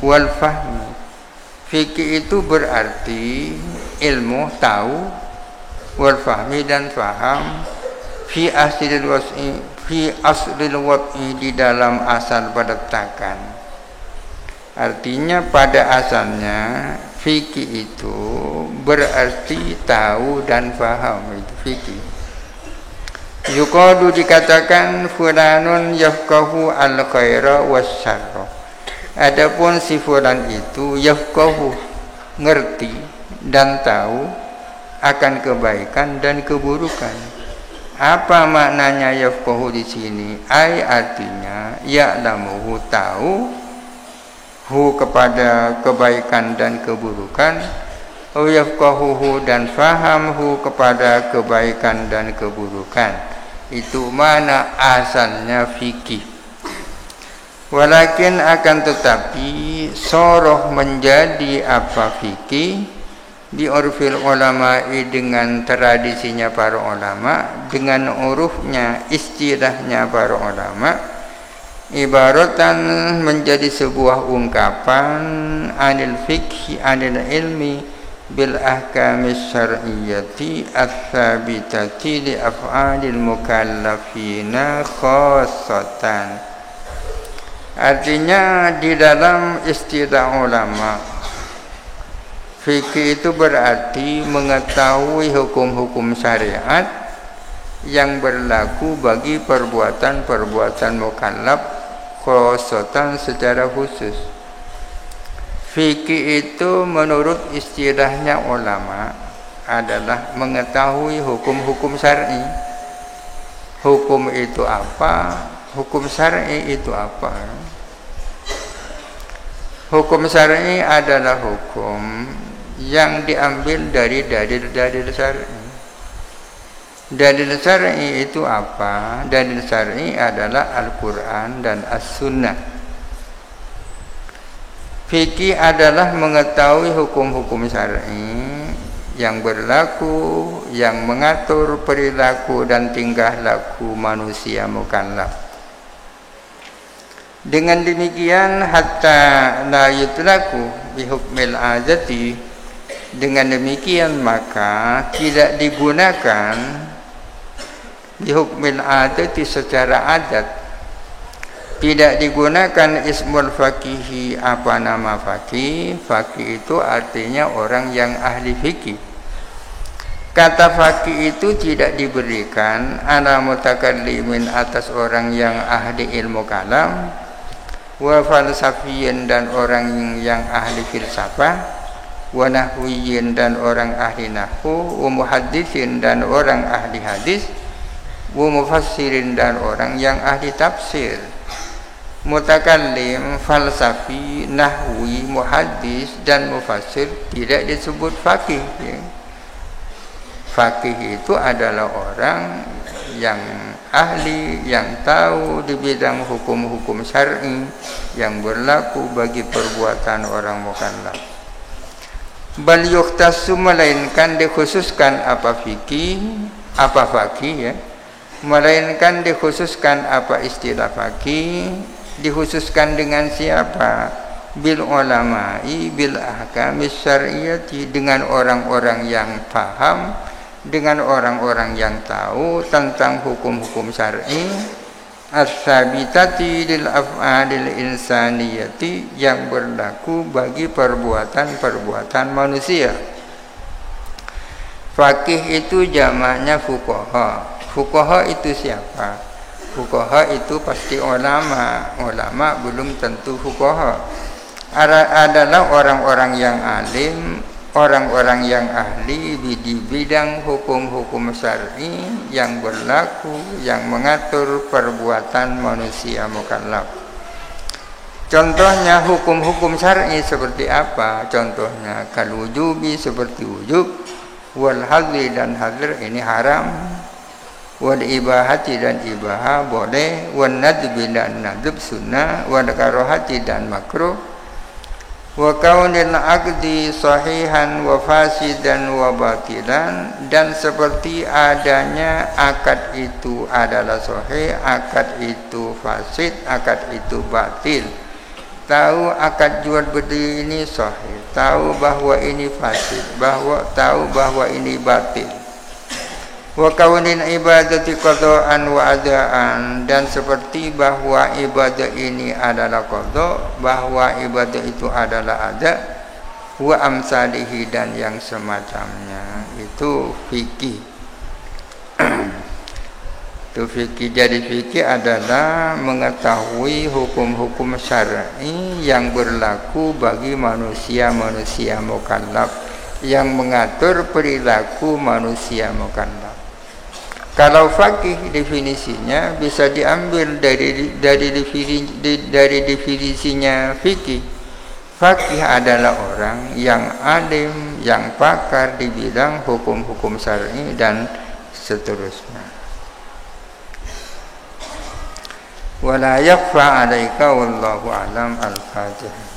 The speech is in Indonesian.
wal fahmi. Fikih itu berarti ilmu, tahu, wal fahmi dan faham, fi aslil wad'i di dalam asal penetakan. Artinya pada asalnya fikih itu berarti tahu dan faham, itu fikih. Yuqadu dikatakan fulanun yafqahu al-khaira wasyarra. Adapun si fulan itu yafqahu, ngerti dan tahu akan kebaikan dan keburukan. Apa maknanya yafqahu di sini? Artinya ya'lamuhu, tahu hu kepada kebaikan dan keburukan, yafqahuhu dan fahamhu kepada kebaikan dan keburukan. Itu mana asalnya fikih. Walakin akan tetapi soroh menjadi apa fikih di urfil ulama'i dengan tradisinya para ulama, dengan urufnya istilahnya para ulama, ibaratan menjadi sebuah ungkapan anil fikhi anil ilmi bil ahkamis syar'iyyati ats-tsabitati li af'alil mukallafina khassatan. Artinya di dalam istilah ulama, fikih itu berarti mengetahui hukum-hukum syariat yang berlaku bagi perbuatan-perbuatan mukallaf khassatan secara khusus. Fikih itu menurut istilahnya ulama adalah mengetahui hukum-hukum syar'i. Hukum itu apa? Hukum syar'i itu apa? Hukum syar'i adalah hukum yang diambil dari dalil-dalil syar'i. Dalil syar'i itu apa? Dalil syar'i adalah Al-Quran dan As-Sunnah. Fikih adalah mengetahui hukum-hukum syar'i yang berlaku, yang mengatur perilaku dan tingkah laku manusia mukallaf. Dengan demikian hatta la yutlaku bi hukmil adati, dengan demikian maka tidak digunakan bi hukmil adati secara adat. Tidak digunakan ismul faqihi, apa nama faqih. Faqih itu artinya orang yang ahli fikih. Kata faqih itu tidak diberikan ala mutakallimin atas orang yang ahli ilmu kalam, wa falsafiyin dan orang yang ahli filsafah, wa nahwiyin dan orang ahli nahwu, wa muhaddisin dan orang ahli hadis, wa mufassirin dan orang yang ahli tafsir. Mutakallim, falsafi, nahwi, muhaddis dan mufassir tidak disebut faqih. Faqih itu adalah orang yang ahli, yang tahu di bidang hukum-hukum syar'i yang berlaku bagi perbuatan orang mukallaf. Bal yukhtassu, melainkan dikhususkan apa fikih, apa faqih ya, melainkan dikhususkan apa istilah faqih. Dikhususkan dengan siapa? Bil ulama'i bil ahkamis syar'iyyati, dengan orang-orang yang paham, dengan orang-orang yang tahu tentang hukum-hukum syar'i, as-sabitati lil af'alil insaniyati, yang berlaku bagi perbuatan-perbuatan manusia. Faqih itu jamaknya fuqaha. Fuqaha itu siapa? Fuqaha itu pasti ulama. Ulama belum tentu fuqaha. Adalah orang-orang yang alim, orang-orang yang ahli di bidang hukum-hukum syar'i yang berlaku, yang mengatur perbuatan manusia mukallaf. Contohnya hukum-hukum syar'i seperti apa? Contohnya kal wujubi, seperti wujub, wal hadri dan hadr ini haram, wal ibahati dan ibahah boleh, wan nadbi dan nadb sunnah, wal karohati dan makruh, wa kaunil aqdi sahihan wa fasidan wa batilan, dan seperti adanya akad itu adalah sahih, akad itu fasid, akad itu batil. tahu akad jual beli ini sahih, tahu bahwa ini fasid, tahu bahwa ini batil. Wa kaunin ibadati qada'an wa adaan, dan seperti bahwa ibadah ini adalah qada, bahwa ibadah itu adalah ada, wa amsalihi, dan yang semacamnya. Itu fikih. Itu fikih. Jadi fikih adalah mengetahui hukum-hukum syar'i yang berlaku bagi manusia-manusia mukallaf, yang mengatur perilaku manusia mukallaf. Kalau fakih definisinya bisa diambil dari definisinya fikih. Fakih adalah orang yang alim, yang pakar di bidang hukum-hukum syar'i dan seterusnya. Wala yakhfa 'alaika wallahu a'lam. Al-Fatihah.